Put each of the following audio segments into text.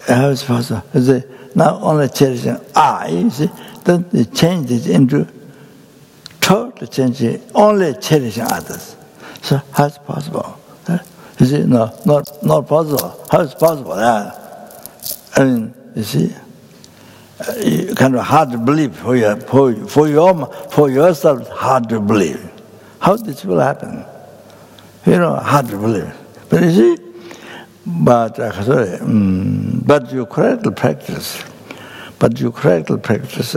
How is it possible? Not only cherishing I, you see, then they change it into totally changing, only cherishing others. So how is it possible? You see, no, not possible. How is it possible? I mean, you see, kind of hard to believe for yourself. Hard to believe. How this will happen? Hard to believe. But you see, but you correctly practice. But you correctly practice.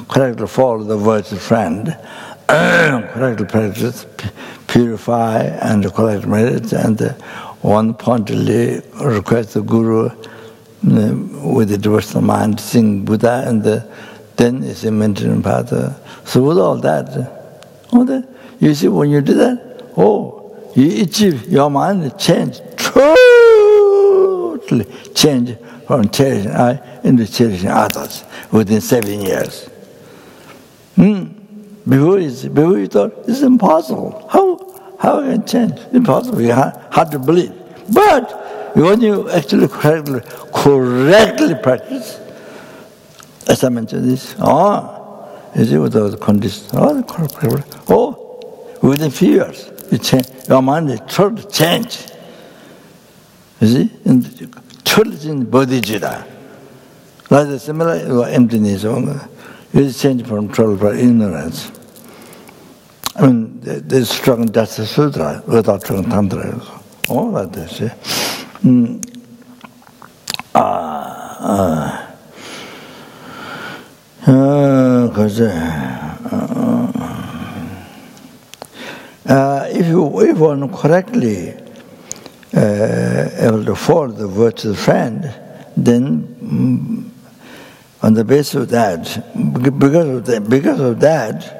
Correctly follow the virtuous friend. Correctly practice, purify, and collect merits, and one-pointedly request the Guru with the devotional mind, sing Buddha, and then it's a maintenance path. So with all that, you see, when you do that, you achieve your mind change, totally change from cherishing I into cherishing others within 7 years. Before you thought it's impossible. How can it change? Impossible. You hard to believe. But when you actually correctly practice, as I mentioned this, you see, without the conditions, within few years, you change. Your mind is totally changed. You see, totally changed bodhichitta. Like the similar emptiness, you change from total ignorance. I mean, there's strong Dasa Sutra without strong Tantra. All that they say. If one correctly able to follow the virtuous friend, then on the basis of that, because of that,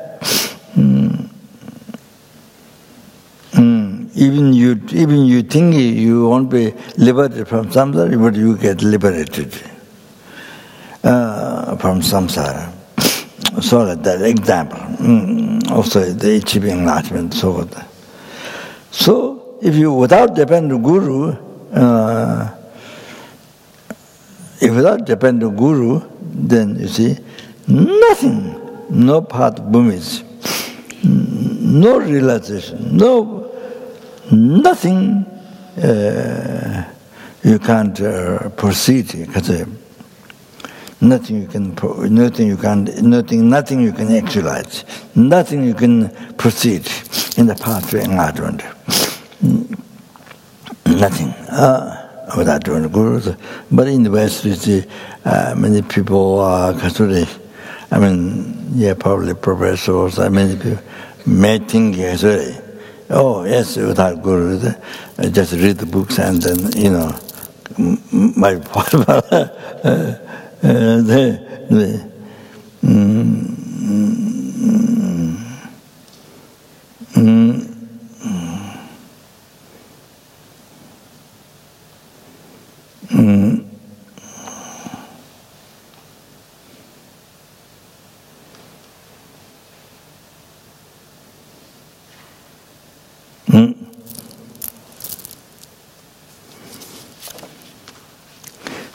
even you think you won't be liberated from samsara, but you get liberated from samsara. So that example, also the achieving enlightenment, so forth. So if you without depend on Guru, then you see nothing, no path bhumis, no realization, nothing you can't proceed. Nothing you can actualize, nothing you can proceed in the path to enlightenment. Nothing without doing the Gurus. But in the West, we see many people probably professors, many people may think yes, without Guru, just read the books and then, might be possible.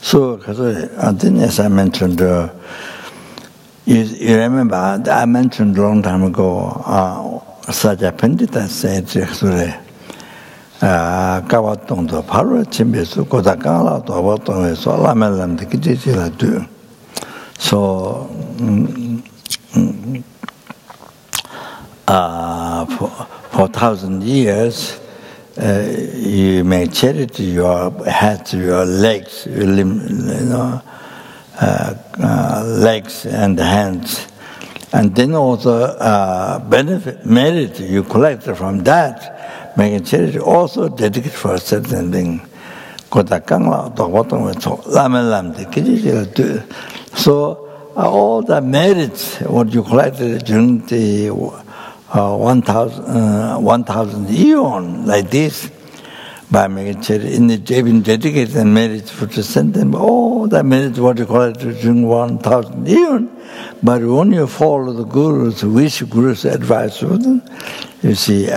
So, I think as I mentioned, you remember, I mentioned a long time ago, Saja Pandita said, Kavatong Paro Chimbisu, Kodakala, Tovatong, Solamelam, the Kijila do. So, for 1,000 years, you may charity your head, your legs, your legs and hands, and then also benefit, merit you collect from that, making charity also dedicated for a certain thing. So all the merits what you collected during the 1,000 eon like this, by making charity, even dedicated and merit for to send them all the merits what you collected during 1,000 eon. But when you follow the Gurus, which Gurus advise for them, you see,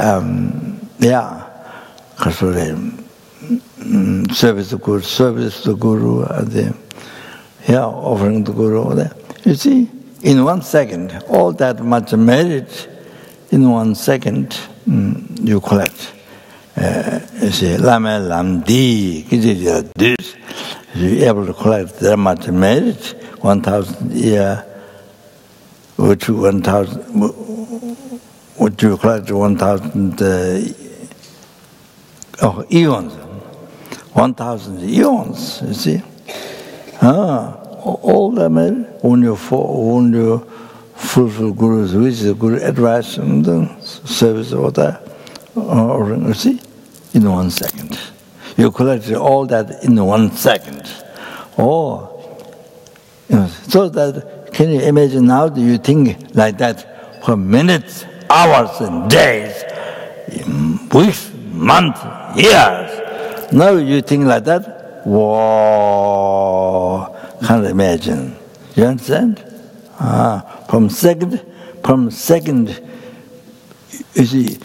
service the Guru, offering the Guru. You see, in 1 second, all that much merit, in 1 second, you collect. You see, Lama Lamdi, this, you're able to collect that much merit, 1,000 year, which 1,000, would you collect 1,000 eons, 1,000 eons, you see. All that merit, when you fulfill Guru's wishes, Guru advice, and then service of that, you see, in 1 second. You collected all that in 1 second. So that, can you imagine now, do you think like that for minutes, hours and days, weeks, months, years? Now you think like that? Whoa, can't imagine. You understand? From second, you see,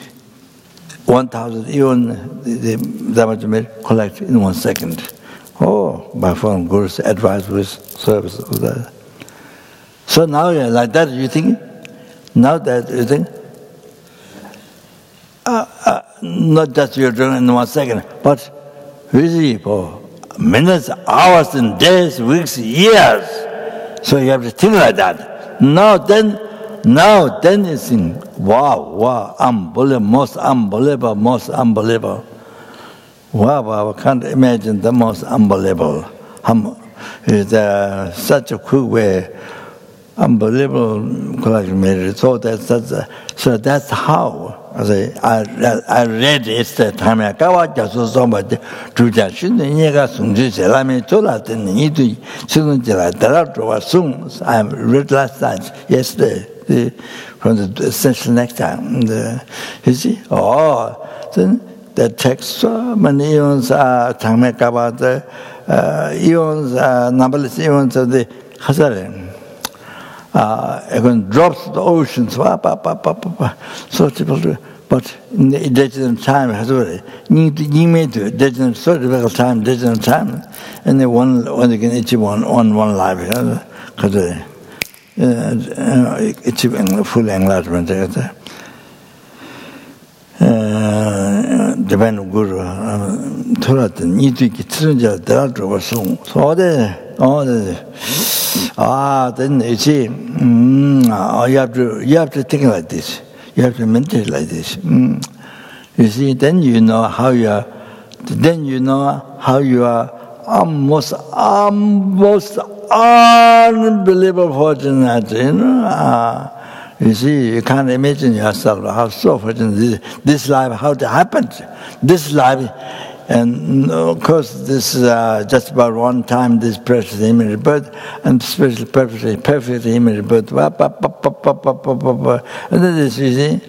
1,000 even the much merit collect in 1 second. By following Guru's advice with service of that. So now like that you think, not just you're doing in 1 second, but really for minutes, hours and days, weeks, years. So you have to think like that. Now then you think, wow, unbelievable, most unbelievable. Wow, I can't imagine the most unbelievable. It's such a quick way, unbelievable collection merit. So that's how. I read it the time I got so somebody to just shouldn't I read last night, yesterday, from the essential nectar. You see? Then the text, many eons are about the eons, numberless eons of the Hazarim. It drops the oceans, so but in the digital time, you may do digital, so difficult time, digital time, and then one you can achieve one life, because achieving full enlightenment. Depend on Guru, Torah, need to get through the so then you see, you have to think like this. You have to meditate like this. You see, then you know how you are. Then you know how you are almost unbelievable fortunate. You see, you can't imagine yourself how so fortunate this life, how it happened. This life. And of course, this is just about one time, this precious image birth, and special perfect image birth. And then this, you see.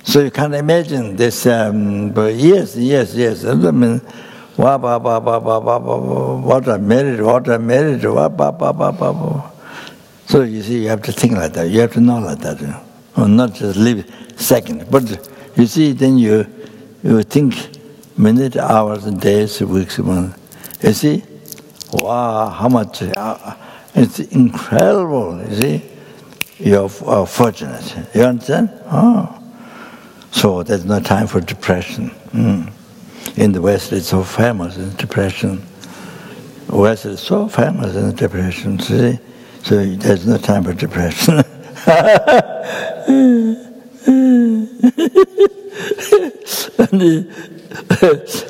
So you can't imagine this, but yes. I mean, what I married. So you see, you have to think like that. You have to know like that. Or not just live second. But you see, then you think minutes, hours, and days, weeks, months. You see? Wow, how much? It's incredible, you see? You're fortunate. You understand? So there's no time for depression. In the West, it's so famous in depression. The West is so famous in depression, see? So there's no time for depression.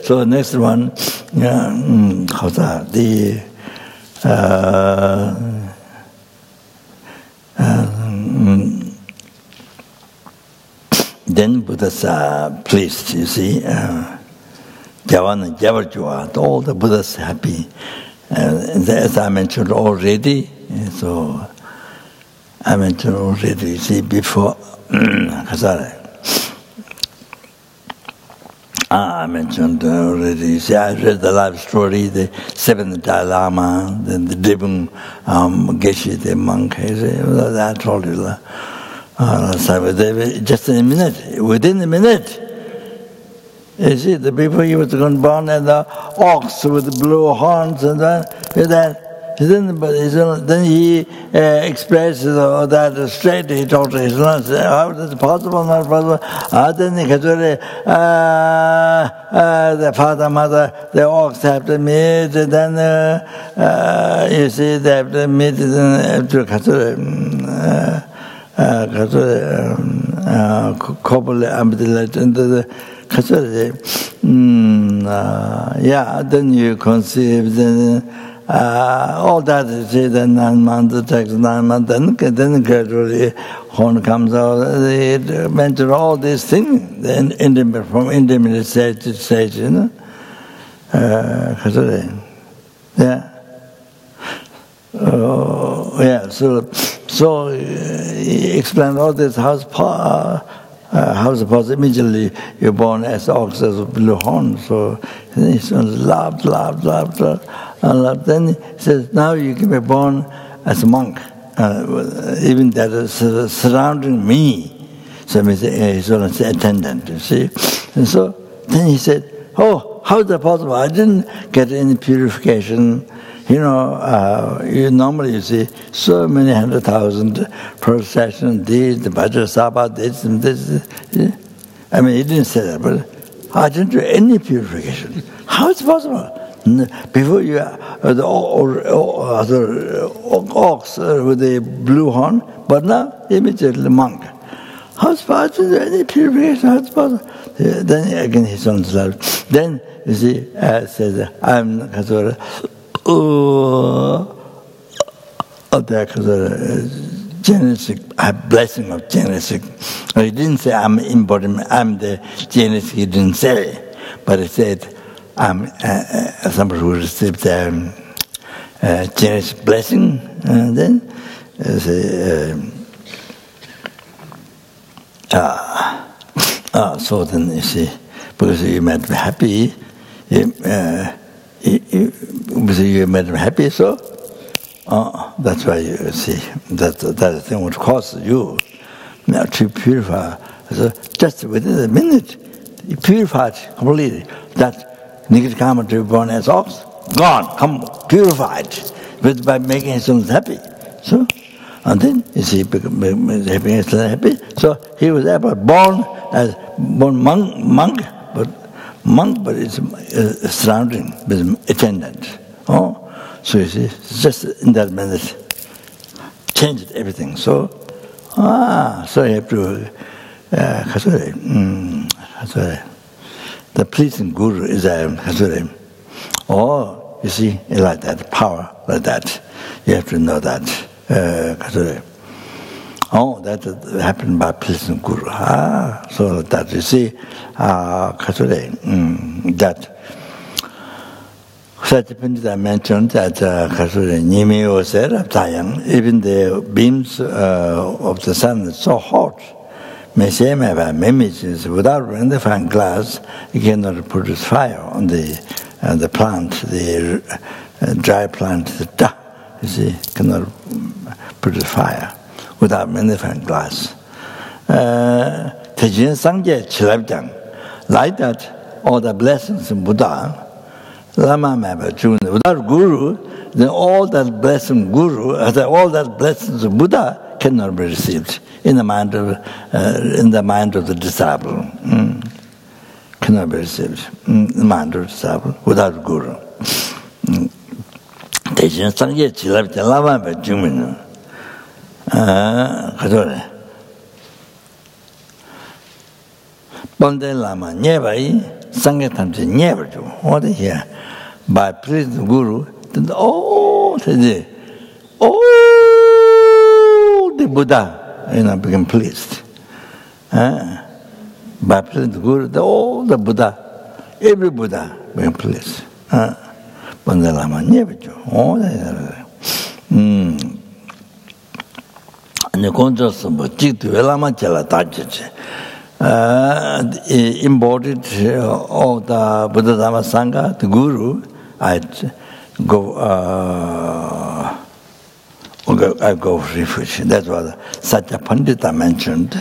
So next one, how's that? Then Buddha's pleased, you see. Javan Javarjua, all the Buddhas happy. As I mentioned already, so I mentioned already, you see, before Khazare. I mentioned already, you see, I read the life story, the seventh Dalai Lama, then the Dibung Geshe, the monk, I told you. Just in a minute, within a minute, You see, the people he was going to born as the ox with the blue horns, and then he expressed that straight. He talked to his son, said, how is it possible, not possible? Then he could the father, mother, the ox have to meet, and then you see, they have to meet, and have to couple ambulate into the then you conceive, then all that is then 9 months, it takes 9 months, then gradually horn comes out. It mentioned all these things, from intermediate stage to stage, you know. So he explained all this. How's it possible? Immediately you're born as ox with blue horn. So he laughed. Then he says, now you can be born as a monk. Even that is surrounding me. So he's an attendant, you see. And so then he said, oh, how is that possible? I didn't get any purification. You know, you see so many 100,000 per session, this, the Vajrasabha, this and this. I mean, he didn't say that, but I didn't do any purification. How is it possible? Before you, the ox with the blue horn, but now immediately monk. How is it possible? Any purification? How is it possible? Then again he sounds loud. Then you see, says, I'm genetic, blessing of genetic. He didn't say I'm embodiment, I'm the genetic, he didn't say. But he said, I'm somebody who received the genetic blessing, and then so then you see, because you made me happy, you made him happy, so that's why you see that thing would cause you now to purify. So just within a minute, you purified completely. That negative karma to be born as ox, gone, purified, by making his son happy. So, and then you see, making his son happy. So he was born as monk, but it's surrounding with attendant. So you see, just in that minute, changed everything. So, so you have to, the pleasing guru is a you see, like that, power like that. You have to know that. That happened by pleasing guru. So that you see, that Satipindra mentioned that even the beams of the sun is so hot, without magnifying glass, you cannot produce fire on the plant, the dry plant, you see, cannot produce fire without magnifying glass. Like that, all the blessings in Buddha, without guru, then all that blessing guru, all that blessings of Buddha cannot be received in the mind of the disciple. Cannot be received in the mind of the disciple without guru. 대신 상계 지랍자 라마베 주민은 그거래. 본데 라마 네바이 상계 탐지 네버죠. 어디야? By pleasing guru, then the Buddha, became pleased. By pleasing the guru, all the Buddha, every Buddha became pleased. 본데 라마 네버죠. 아니 건져서 뭐 찍도 왜라마 잘라 다지지. Embodied all the Buddha Dhamma Sangha, the Guru, I go for refuge. That's what Satya Pandita mentioned.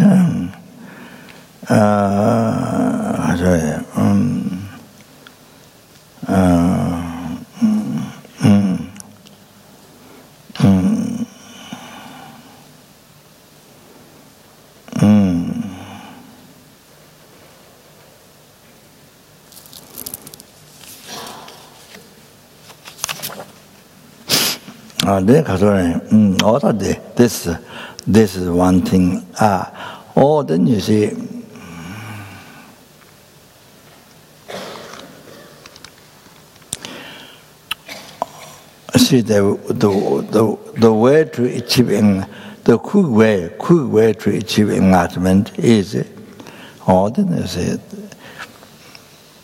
This is one thing. Then you see, the way to achieving the quick way to achieve enlightenment is, then you see,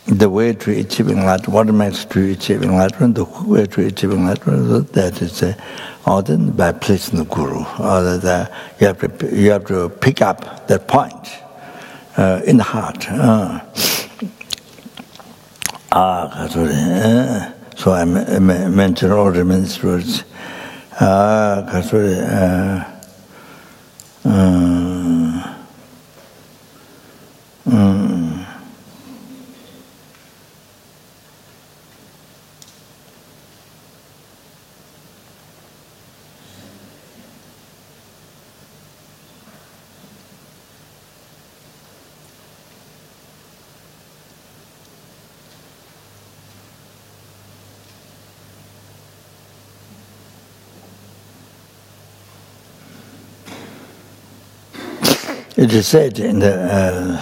the way to achieve enlightenment, what makes to achieve enlightenment, the quick way to achieve enlightenment, that is then by placing the guru. You have to pick up that point in the heart. So I mentioned all the ministers. It is said in the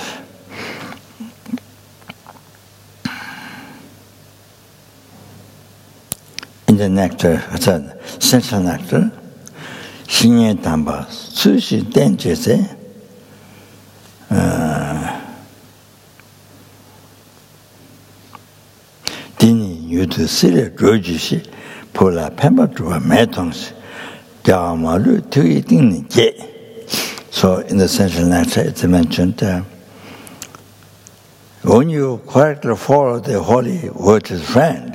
nectar, sentient nectar, 신의 담바 수시 땡제세 디니 유드 시레 로지시 폴라 펜바트와 매통시 자마루 트위딩니 제. So in the sentient nectar it's mentioned when you correctly follow the holy virtuous friend,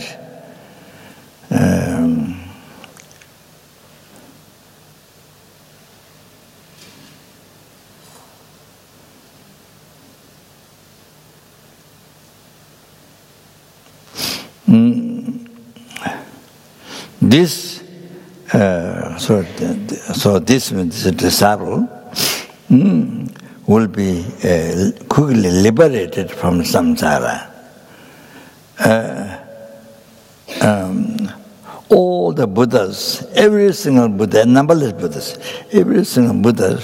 this so this disciple will be quickly liberated from samsara. All the Buddhas, every single Buddha, numberless Buddhas, every single Buddha,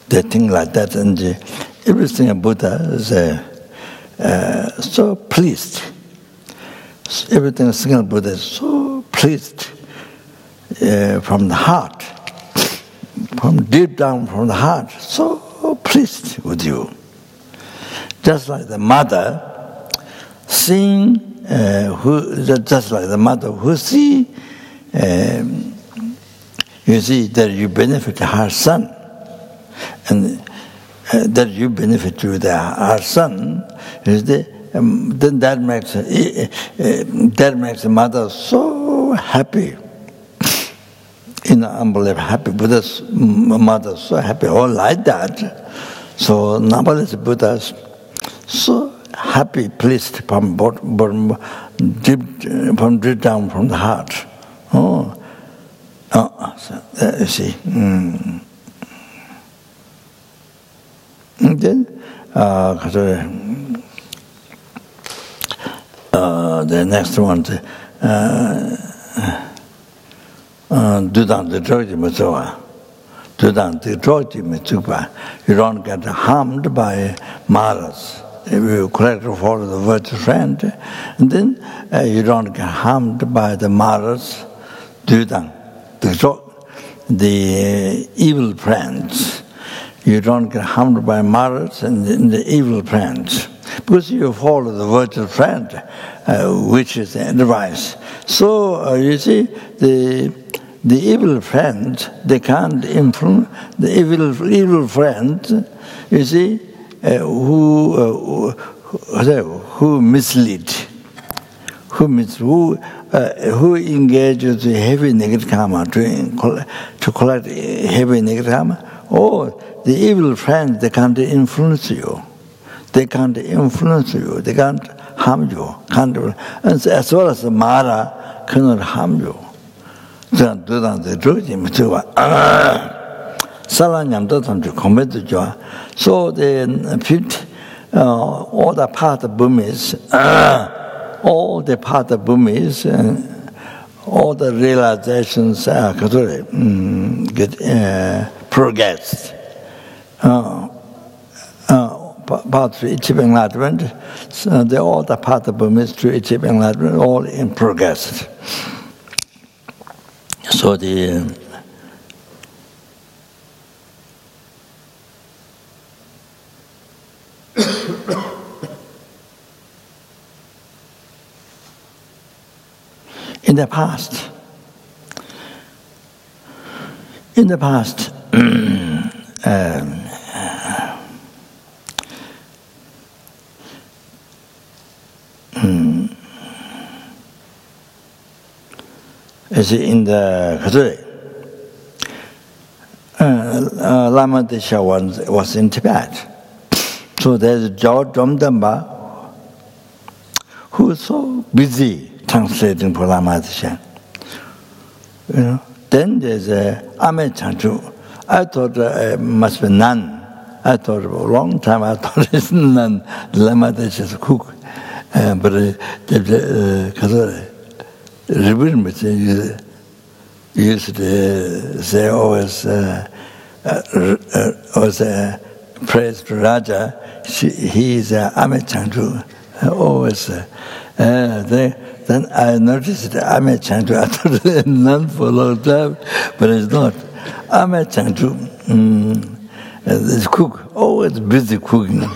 they think like that, and every single Buddha is so pleased. Every single Buddha is so pleased from the heart, from deep down from the heart, so pleased with you. Just like the mother seeing, just like the mother who see, you see that you benefit her son, and that you benefit to her son, then that makes the mother so happy. Unbelievable happy. Buddha's mother so happy, all like that. So numberless Buddhas so happy, pleased from deep down from the heart. So, you see. And then the next one, you don't get harmed by maras. If you correctly follow the virtuous friend, and then you don't get harmed by the maras, the evil friends. You don't get harmed by maras and the evil friends, because you follow the virtuous friend, which is the advice. So you see, the evil friends, they can't influence the evil friends. You see, who mislead, who engages in heavy negative karma to collect heavy negative karma. The evil friends, they can't influence you. They can't influence you. They can't harm you. And as well as the Mara cannot harm you. So all the path of bhumis, all the path of bhumis, all the realizations get progressed. Path to achieving enlightenment, so all the path of bhumis to achieve enlightenment, all in progress. So in the past, as in the Lama Desha was in Tibet. So there's Jomdamba who is so busy translating for Lama Desha. Then there's Ame Chanchu. I thought it must be none. I thought for a long time I thought it's none. Lama Desha's cook. But Rinpoche used to say always praise to Raja. He is Ame Chanchu. Always. Then I noticed Ame Chanchu. I thought it none for a long time, but it's not. Ame Chanchu, this cook, always busy cooking,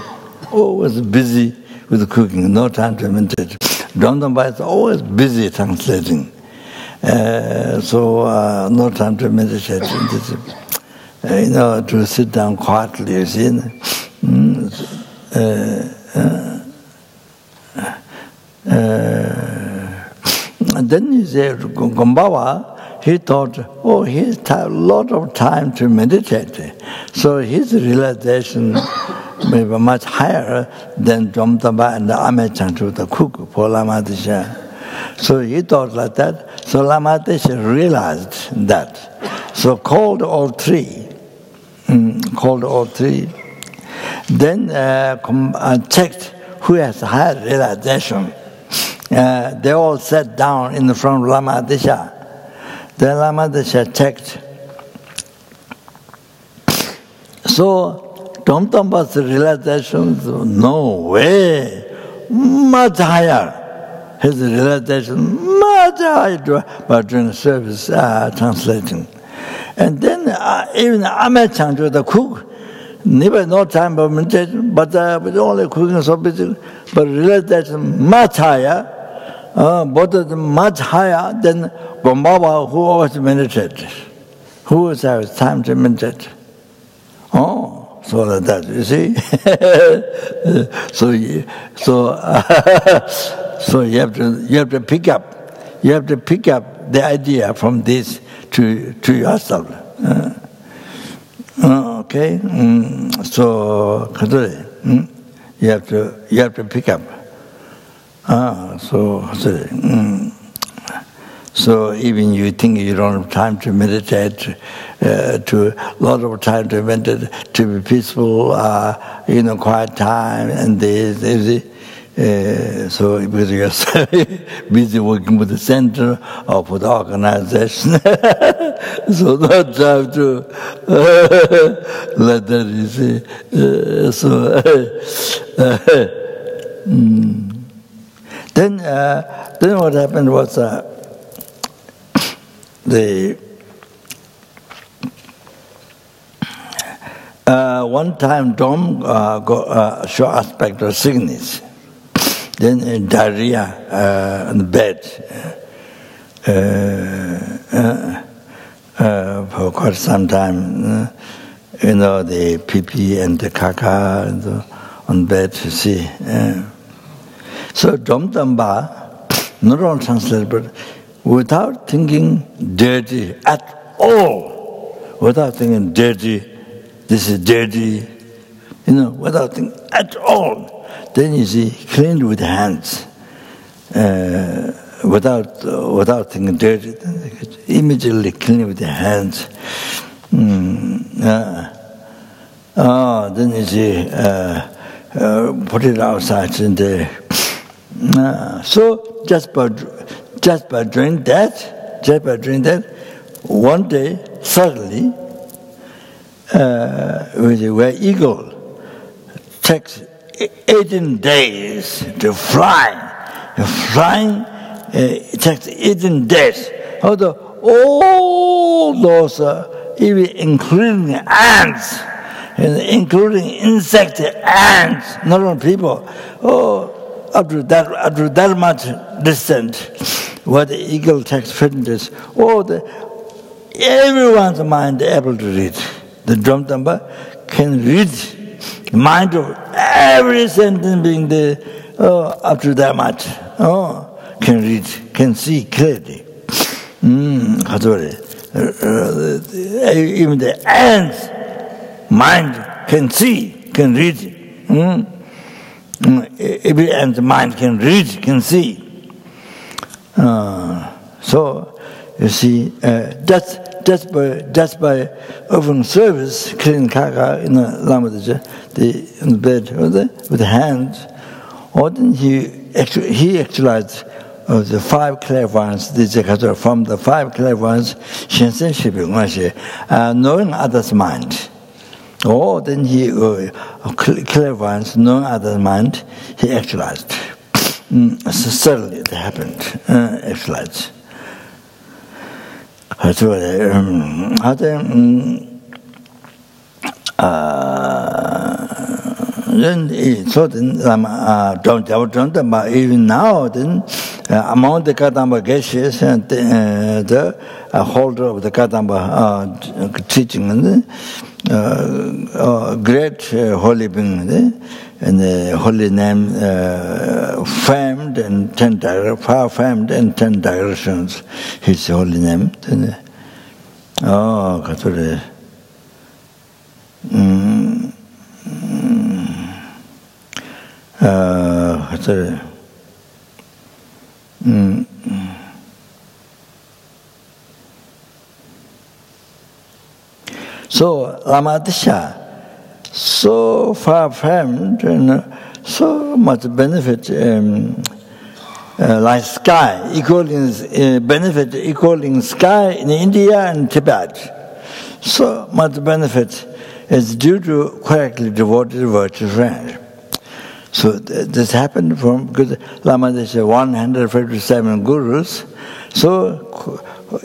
always busy with cooking, no time to meditate. Dhamdamba is always busy translating, so no time to meditate. To sit down quietly, you see. Then he said, Gombawa, he thought, he's a lot of time to meditate. So his realization may be much higher than Jomtaba and the Ame Chanchu, the cook for Lama Desha. So he thought like that. So Lama Desha realized that. So called all three. Then checked who has higher realization. They all sat down in the front of Lama Desha. Then Lama Desha checked. So Tomtomba's realization, no way, much higher. His realization, much higher, but during service translating. And then even Ame Chanchu, the cook, never no time for meditation, but only cooking so busy, but realization much higher, both much higher than Gombawa, who always meditated, who has time to meditate. So like that, you see. So you have to pick up. You have to pick up the idea from this to yourself. Okay. So you have to pick up. So even you think you don't have time to meditate, to a lot of time to meditate, to be peaceful, quiet time, and this. So because you're so busy working with the center or for the organization, so no time to let that, you see. Then what happened was one time Dom got show aspect of sickness. Then diarrhea on the bed for quite some time. The pee and the caca on bed, you see. So Domdamba, not only translated, but without thinking dirty at all, without thinking dirty, this is dirty, without thinking at all. Then you see, cleaned with hands, without thinking dirty, immediately clean with the hands. Then you see, put it outside in the. So just by doing that, one day suddenly, where eagle takes 18 days to fly. Flying it takes 18 days. Although all those, even including ants, including insect ants, not only people, up to that much distance, where the eagle takes 15 days, everyone's mind able to read. The drum number can read the mind of every sentence being there up to that much. Can read, can see clearly. Even the ants' mind can see, can read. Every ant's mind can read, can see. So you see, just by offering service, cleaning kaka in the Lamadeja, in the bed with the hands, or then he actualized the 5 clairvoyants. From the 5 clairvoyants, knowing others' mind. Or then he clairvoyance, knowing others' mind, he actualized. So suddenly it happened. Actualized. So then, even now, then among the Kadamba Geshes and the holder of the Kadamba teaching, great holy being, and the holy name famed and 10 far famed and 10 directions. His holy name. So Lamadisha, so far famed and so much benefit, like sky, benefit equaling sky in India and Tibet. So much benefit is due to correctly devoted virtuous range. So this happened because Lama Desha 157 gurus. So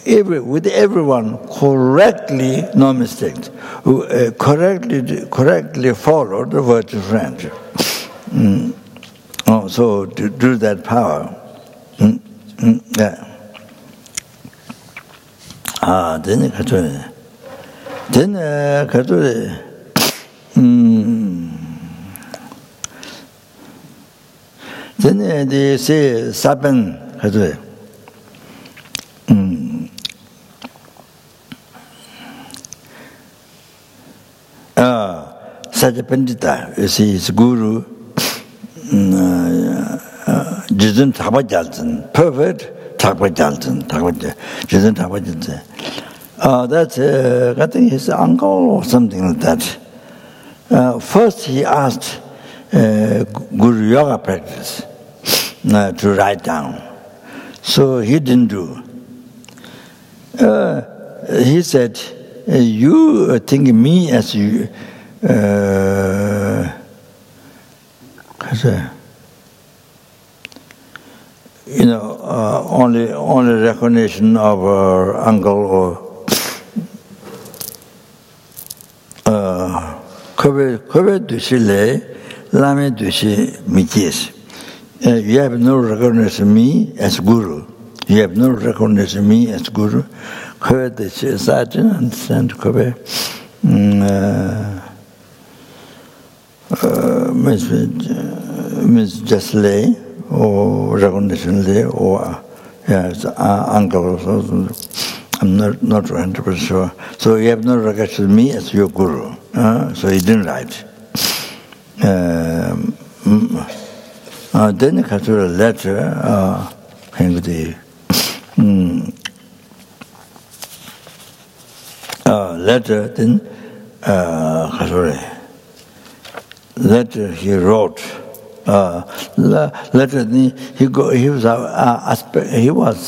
with everyone correctly, no mistakes, correctly followed the virtuous range. So to do that power. Yeah. Then they say Saban Sajapandita, you see his guru, Jizun Tabajaltan, perfect Tabajaltan, Jizun Tabajaltan. That's, I think his uncle or something like that. First he asked Guru Yoga practice to write down. So he didn't do. He said, you think me as you, only recognition of our uncle or Kobe Dushile, Lame Dushi Mikis. You have no recognition of me as Guru. You have no recognition of me as Guru. Kobe Dushi Sajjan, understand Kobe? Means just lay, or recognition lay, or uncle or something. I'm not 100% sure. So you have no recognition of me as your Guru. So he didn't write. Then he got a letter, then letter he wrote. Later he was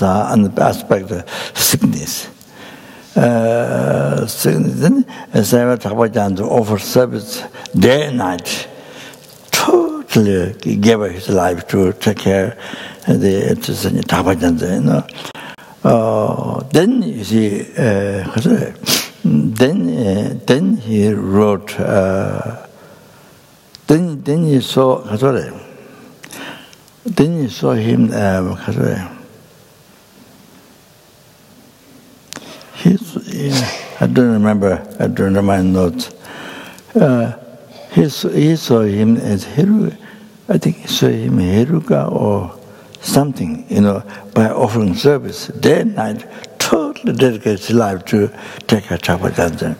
on the aspect of sickness. Then Sayadaw Thapajan to offer service day and night. Totally he gave his life to take care of the Thapajan, you know. Then you see, then he wrote. Then you saw him. I don't remember my notes. He saw him as Heruka. I think he saw him Heruka or something, you know, by offering service day and night, totally dedicated his life to take a Thapajan,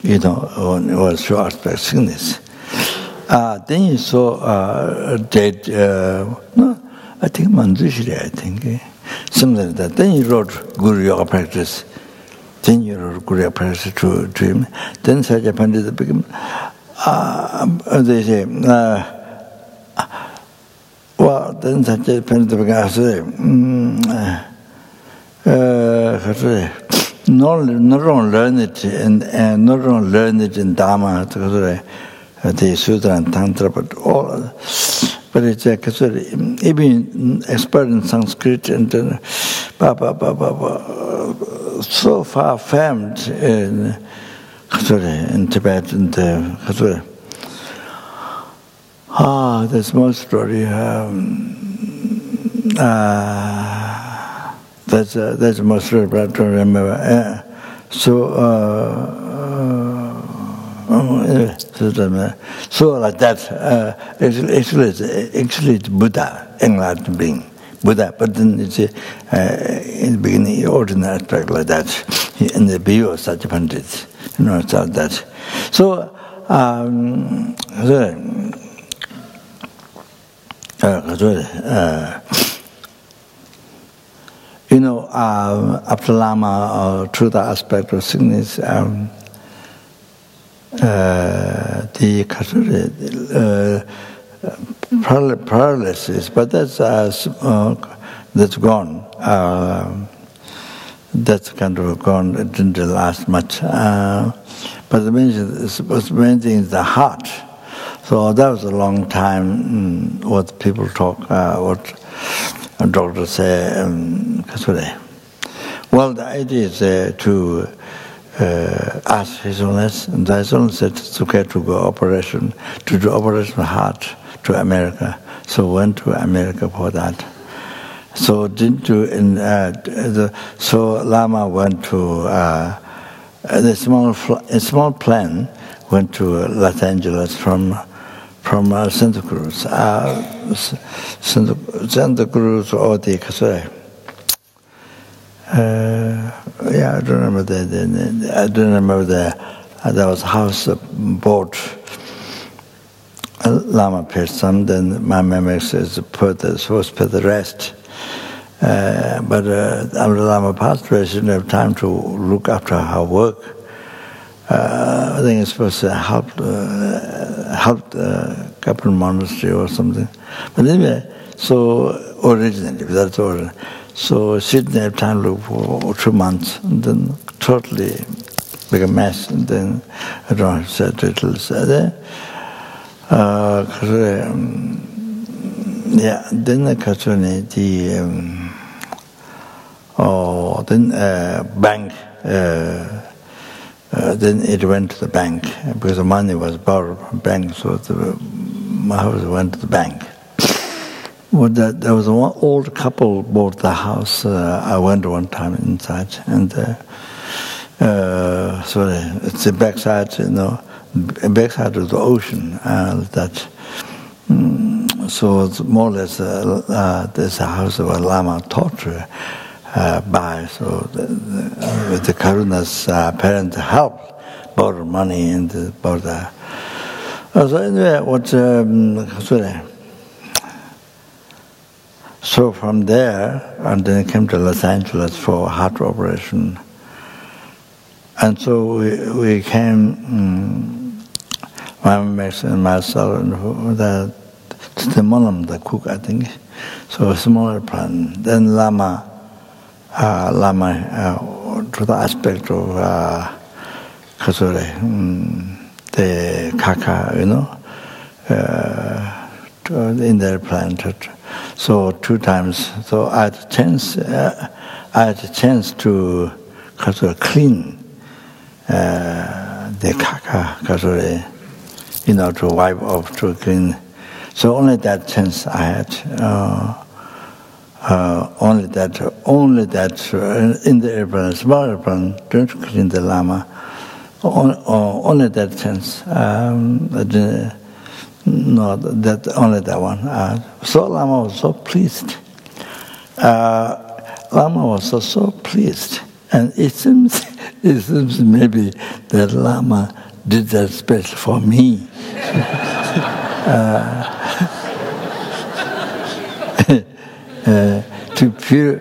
you know, on all short aspect sickness. Then you saw dead, no, I think Manjushri, I think, something like that. Then he wrote Guru Yoga practice. Then you wrote Guru Yoga practice to him. Then Sajja Pandita became, they say, well, then Sajja Pandita became, not only learn it and not only learn it in Dharma, the Sutra and Tantra, but it's even expert in Sanskrit and so far famed in Tibet and there's more story. That's more story, but I don't remember. So like that, actually it's Buddha, enlightened being, Buddha. But then it's in the beginning, ordinary aspect like that, in the view of such pandits, you know, it's like that. So, you know, after Lama, through the aspect of sickness, the paralysis, but that's gone. That's kind of gone. It didn't last much. But the main thing is the heart. So that was a long time. What people talk, what doctors say. Well, the idea is to asked His Holiness, and His Holiness said it's okay to do operation of heart to America. So went to America for that. So didn't do so Lama went to a small plane went to Los Angeles from Santa Cruz. Santa Cruz or the I don't remember there was a house boat. Lama paid some. Then my memory says supposed to pay the rest. But after Lama passed away, she didn't have time to look after her work. I think it's supposed to help the couple monastery or something. But anyway, so originally that's all. So she didn't have time to look for 2 months, and then totally big a mess. And then I don't know, said little there. Then the Katsuni, then bank. Then it went to the bank because the money was borrowed from the bank. So my house went to the bank. Well, there was one old couple bought the house. I went one time inside, and so it's the backside, you know, backside of the ocean. So it's more or less there's a house where Lama taught her by. So with the Karuna's parents helped borrow money and bought the. So anyway, So from there, and then came to Los Angeles for heart operation. And so we came, my makes and myself, and the Molam, the cook, I think. So a smaller plan. Then Lama, to the aspect of the Kaka, in their plan. So 2 times. So I had a chance to clean the Kaka, to wipe off, to clean. So only that chance I had. Only that in the airplane, small airplane, don't clean the Lama. Only that chance. No, that only that one. So Lama was so pleased. Lama was so pleased, and it seems maybe that Lama did that special for me. To pure,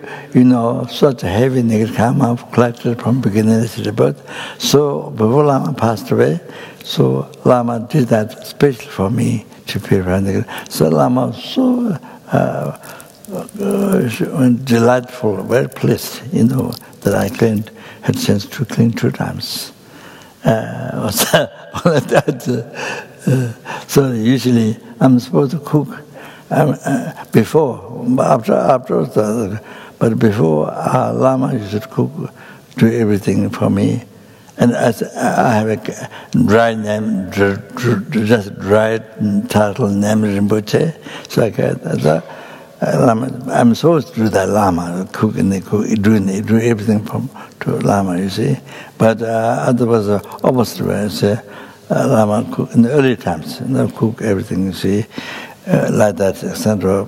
such a heavy negative karma collected from beginning to the birth. So before Lama passed away, so Lama did that special for me to purify negative. So Lama was so delightful, very pleased, that I had chance to clean 2 times. So usually I'm supposed to cook. Before, after, but before Lama used to cook, do everything for me, and as I have a dry name, just dry title name Rinpoche, so I'm supposed to do that Lama, do everything to Lama, you see. But otherwise, opposite way, I say Lama cook in the early times, cook everything, you see. Like that, etc.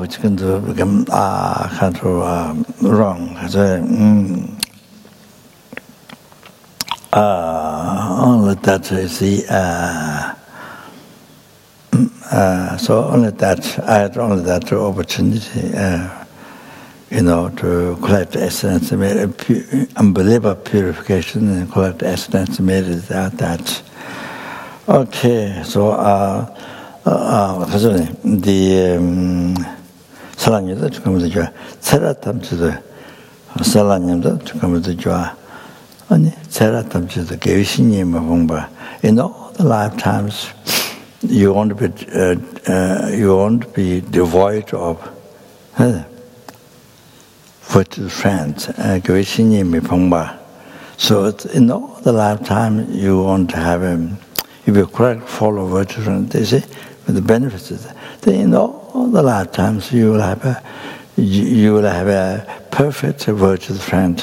Which can become wrong. Only that you see. So only that I had only that opportunity, to collect essence, unbelievable purification, and collect essence made it that. Okay, so the 사랑님도 조금도 좋아. 세라탐지도 사랑님도 조금도 좋아. 아니 세라탐지도 계신님을 봉바. In all the lifetimes, you won't be devoid of virtuous friends. 계신님을 봉바. So in all the lifetime, you won't have if you correct follow virtuous friends, they say, with the benefits of that, then in all the lifetimes you will have a perfect virtuous friend.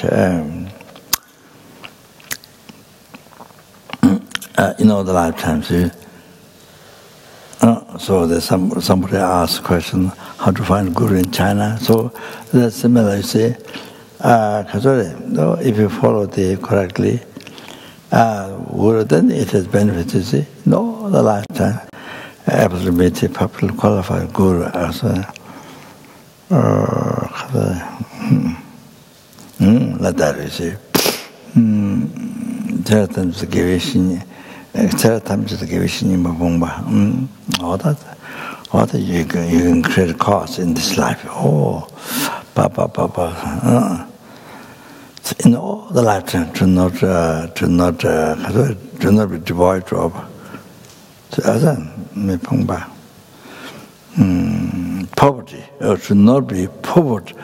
In all the lifetimes, so there's somebody asked a question, how to find Guru in China. So that's similar. You see, if you follow correctly. Guru, then it has benefits, you see. No, the lifetime, absolutely popular qualified Guru also. Like that, you see. Sometimes the Gevishini Mabumba. All that you can create cause in this life. Oh, in all the lifetime, to not be devoid of poverty, or to not be poverty,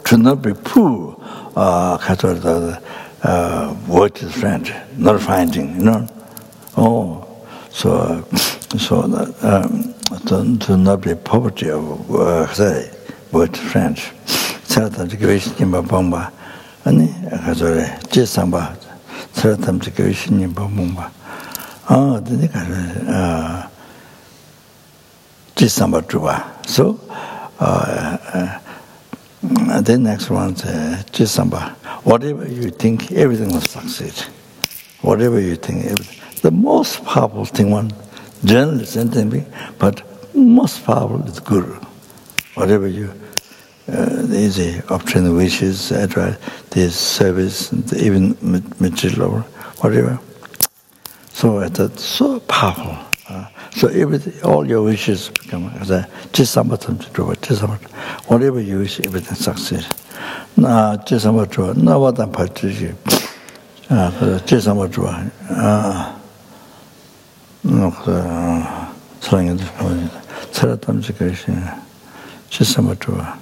to not be poor, virtuous friend, not finding, Oh, so to not be poverty of virtuous friends. Certain Gevishini Bomba, and Jisamba, certain Gevishini Bomba. Oh, the Jisamba Juba. So, the next one, Jisamba. Whatever you think, everything will succeed. Whatever you think, everything. The most powerful thing, one, generally sentient, but most powerful is Guru. Whatever you easy obtain wishes, advertise, this service, even material or whatever. So that's so powerful. So everything, all your wishes become whatever you wish, everything succeeds. Na jisampa chua, na wadang pa chiji. Jisampa chua. 사랑해 주시면 살았다면 지키시. jisampa chua.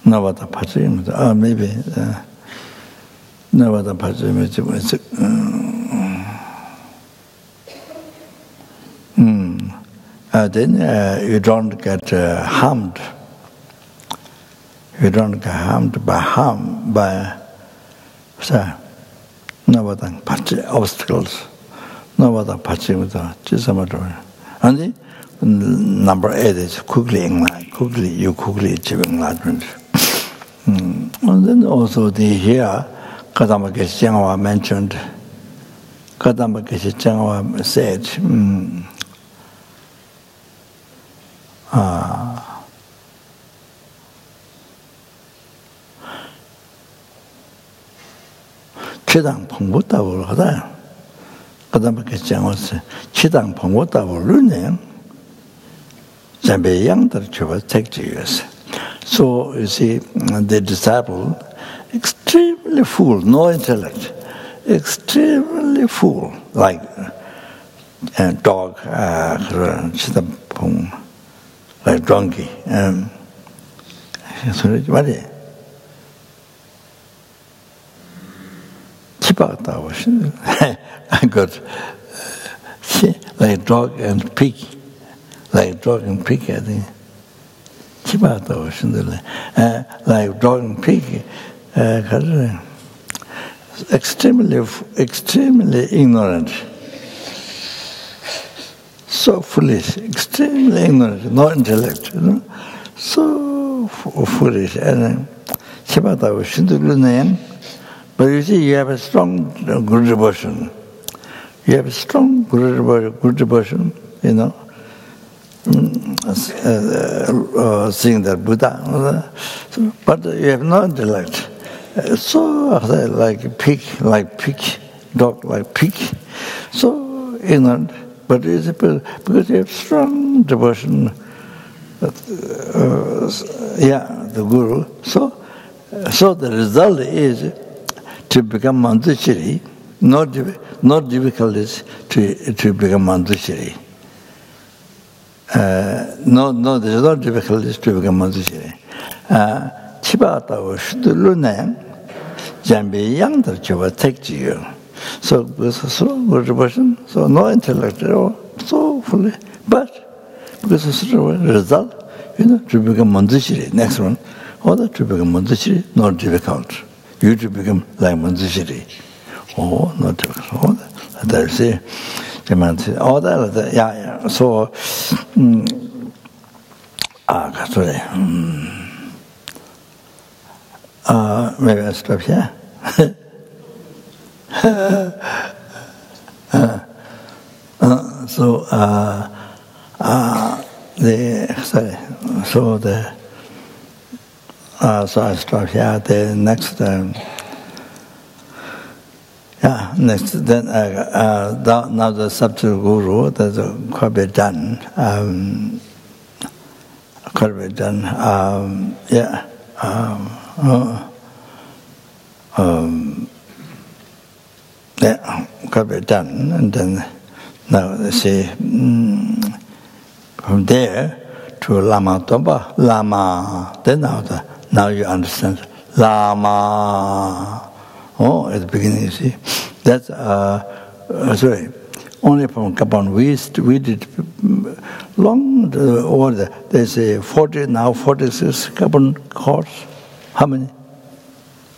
Na wadang pa chiji. Maybe. Na wadang pa chiji. Then you don't get harmed. You don't get harmed by obstacles. And number 8 is quickly achieve enlightenment. And then also here, Kadamba Geshe Changwa mentioned. Kadamba Geshe Changwa said. 치당 봉보다고 하다. 그다음에 개장어서 치당 봉보다고 루네. 잠배 양들 줘봐 택지였어. So you see the disciple extremely full, no intellect, extremely full, like a dog, 치당 봉. Like donkey. 말이 치바갔다고 I got like dog and pig, I think. 치바갔다고 like dog and pig. Extremely ignorant. So foolish, extremely ignorant, no intellect, so foolish. And but you see, you have a strong good devotion. You have a strong good devotion, seeing that Buddha. But you have no intellect. So like pig, dog like pig. So ignorant. But it's because you have strong devotion, the Guru. So the result is to become Mandushiri. No difficulties to become Mandushiri. No, there's no difficulties to become Mandushiri. Chibatawo shudulune jambi yangdar chiba tekjiyo. So good devotion, so no intellect at all, so fully. But because of the result, to become Mandushiri. Next one, order to become Mandushiri, not difficult. You to become like Mandushiri. Oh, not difficult. That's it. Yeah. So, sorry. Maybe I stop here. So I stop here. The next, then now the subject guru, that's quite a bit done. Quite a bit done. Quite a bit done, and then now they say from there to Lama Toba, Lama. Then now you understand Lama. Oh, at the beginning you see that's sorry. Only from Gabon we did long order. There's a 40 now 46 Gabon course. How many?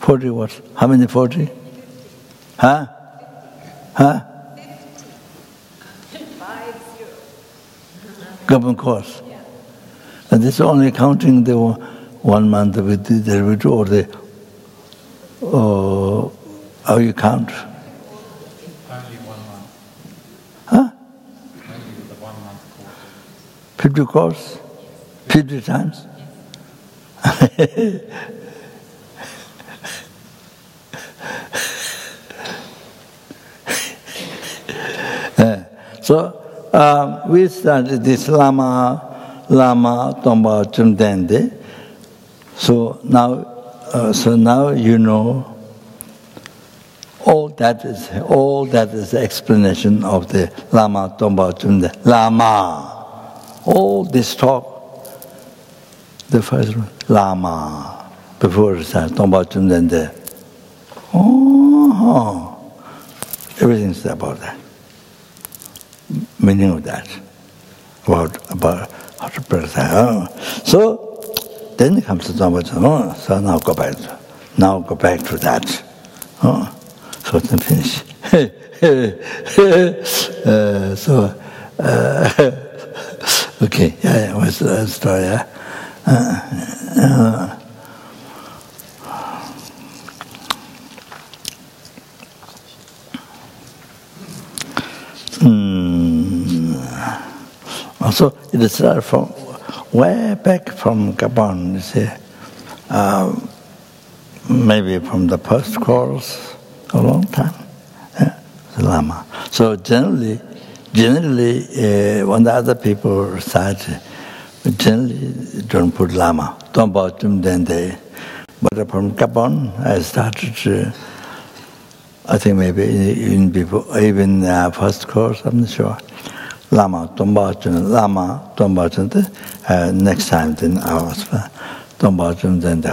40 what? How many 40? Huh? 50. Gabon course. Yeah. And this is only counting the 1 month with the retreat or the how you count? Only 1 month. Huh? Only the 1 month course. 50 course? 50 times? So we started this Lama Tomba Chumdende. So now you know all that is the explanation of the Lama Tomba Chumdende. Lama. All this talk, the first one, Lama, before it starts, Tomba Chumdende. Oh, everything's about that. Meaning of that. About how to practice. So then it comes to Tomba Chumdende. So now go back to that. So then finish. Okay, what's the story? Also, it started from way back from Gabon, you see, maybe from the first course, a long time, the Lama. So generally, when the other people start, generally don't put Lama, don't put Chumdende. But from Gabon, I started to, I think maybe even first course, I'm not sure. Lama, Tomba Chumdende, next time then I was Tomba Chumdende,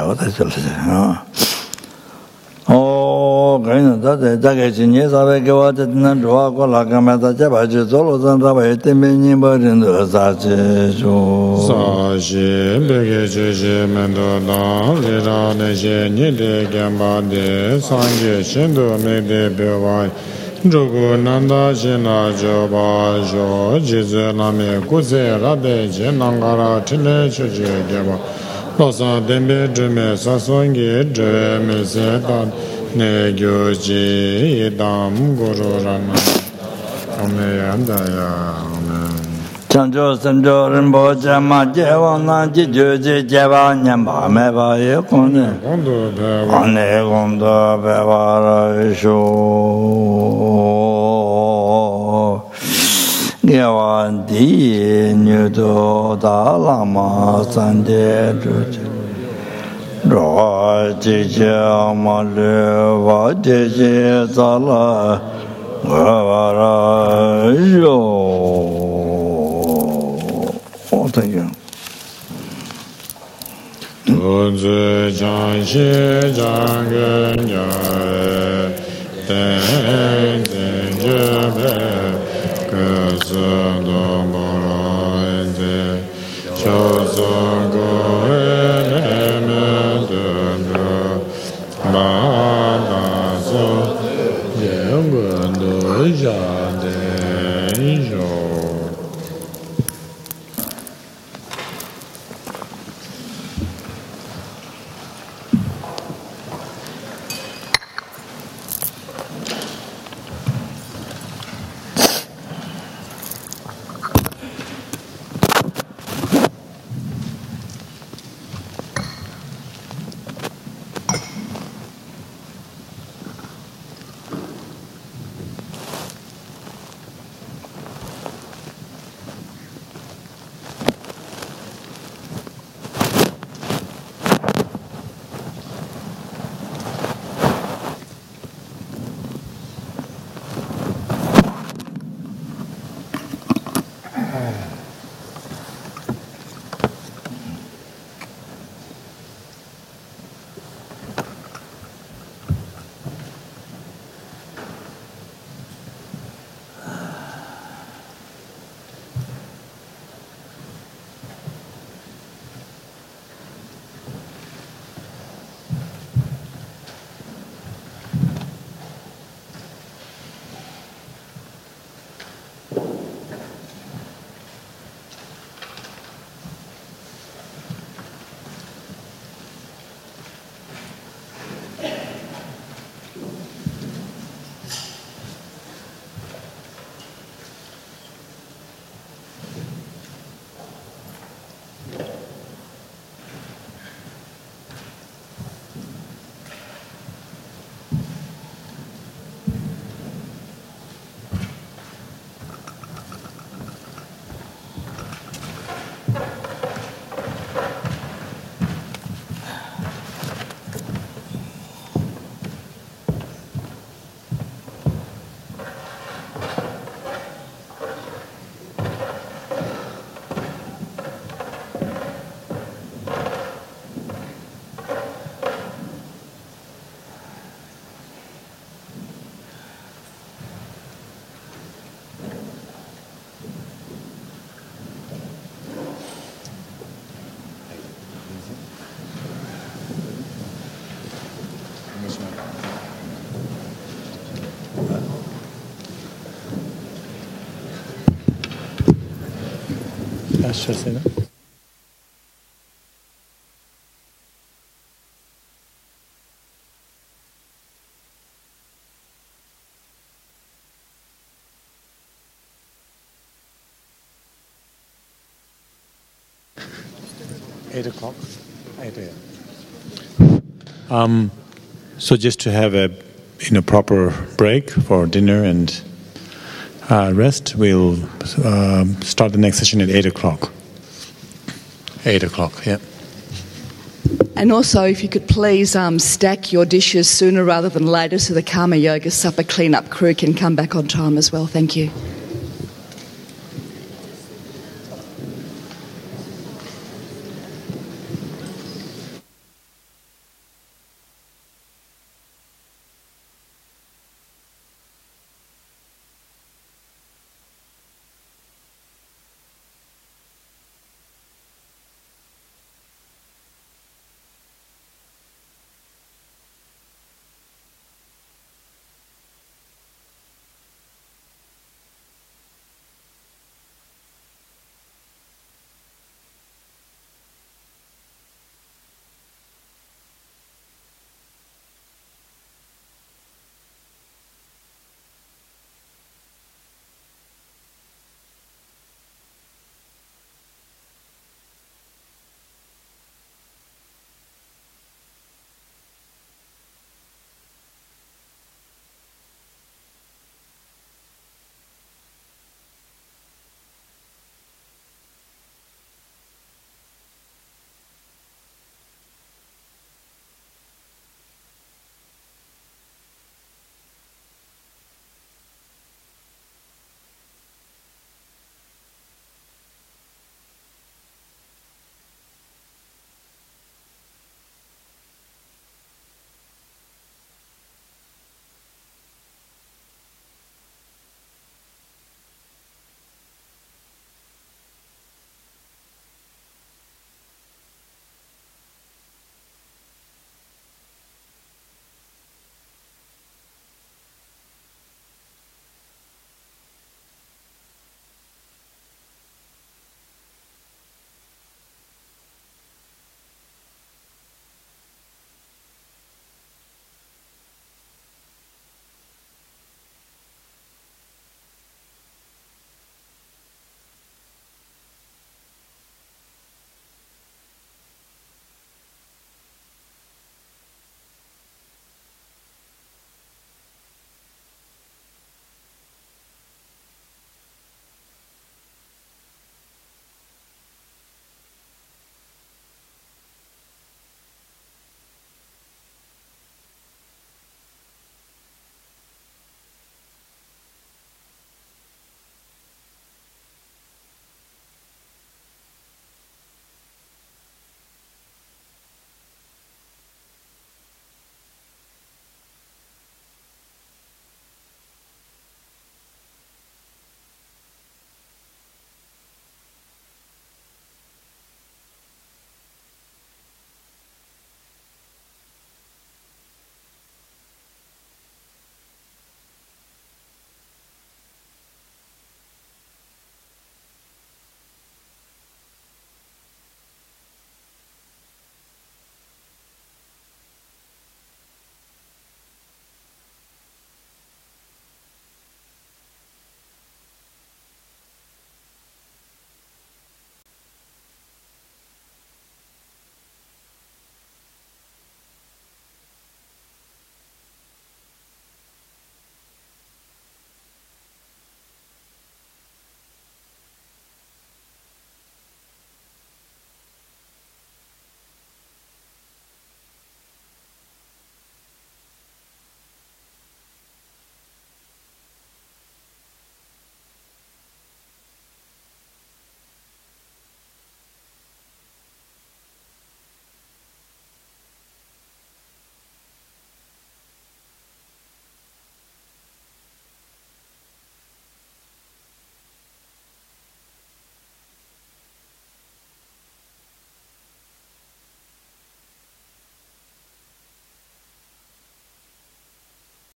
Nanda Jina Joba Jo Jizename Kuzera de Jenangara Tile Chuji Geba Losa Dembe Drume Sasongi Drume Zetan Negyoji Idam Guru Rana Ameyandaya Amen. Chanjo Sanjo Rinpoche Ma Jewa Na Jijo Jewa Nyamba Meba Yekone Ane Gondo Beba Raisho Gewa Di Nyudo Da Lama Sanje Ro Jije Amalu Va Jije Zala Gava Raisho. Thank you. 하셨어요? Eight o'clock. 8 a.m. So just to have a proper break for dinner and rest, we'll start the next session at 8 o'clock. 8 o'clock, yeah. And also, if you could please stack your dishes sooner rather than later so the Karma Yoga supper clean-up crew can come back on time as well. Thank you.